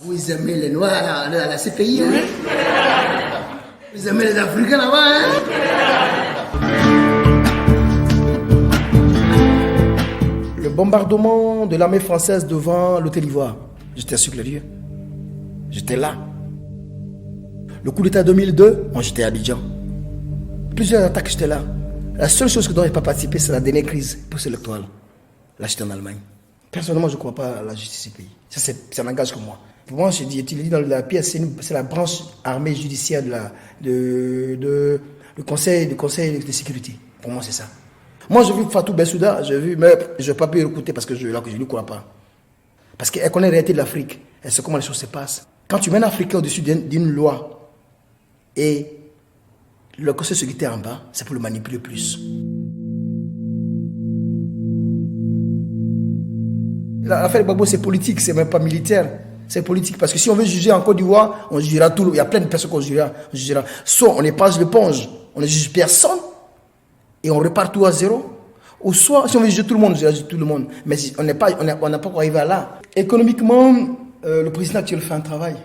Vous aimez les Noirs à la CPI, hein? Vous aimez les Africains là-bas, hein? Le bombardement de l'armée française devant l'hôtel Ivoire, j'étais sur les lieux. J'étais là. Le coup d'État 2002, moi j'étais à Abidjan. Plusieurs attaques, j'étais là. La seule chose dont je n'ai pas participé, c'est la dernière crise post-électorale. Là, j'étais en Allemagne. Personnellement, je ne crois pas à la justice du pays. Ça n'engage que moi. Pour moi, tu l'as dit dans la pièce, c'est la branche armée judiciaire du conseil de sécurité. Pour moi, c'est ça. Moi, j'ai vu Fatou Bensouda, mais je n'ai pas pu l'écouter parce que je ne lui crois pas. Parce qu'elle connaît la réalité de l'Afrique. Elle sait comment les choses se passent. Quand tu mets un Africain au-dessus d'une loi et le conseil de sécurité en bas, c'est pour le manipuler plus. L'affaire Gbagbo, c'est politique, c'est même pas militaire. C'est politique. Parce que si on veut juger en Côte d'Ivoire, on jugera tout. Il y a plein de personnes qu'on jugera. Soit on n'est pas l'éponge, on ne juge personne et on repart tout à zéro. Ou soit, si on veut juger tout le monde, on juge tout le monde. Mais si on n'a pas encore arrivé à là. Économiquement, le président actuel fait un travail.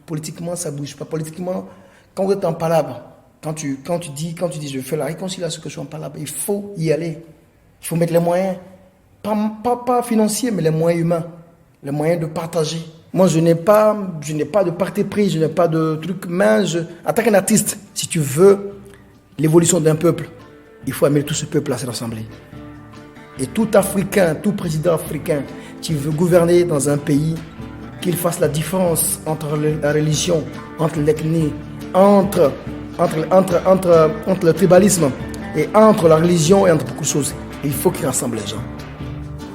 Politiquement, ça ne bouge pas. Politiquement, quand vous êtes en palabre, quand tu dis je fais la réconciliation que je suis en palabre, il faut y aller. Il faut mettre les moyens. Pas financiers, mais les moyens humains. Les moyens de partager. Moi, je n'ai pas de parti pris, je n'ai pas de truc. Mais en tant qu'un artiste, si tu veux l'évolution d'un peuple, il faut amener tout ce peuple à se rassembler. Et tout Africain, tout président africain qui veut gouverner dans un pays, qu'il fasse la différence entre la religion, entre l'ethnie, entre le tribalisme et entre la religion et entre beaucoup de choses. Il faut qu'il rassemble les gens.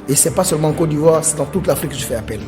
Et ce n'est pas seulement en Côte d'Ivoire, c'est dans toute l'Afrique que je fais appel.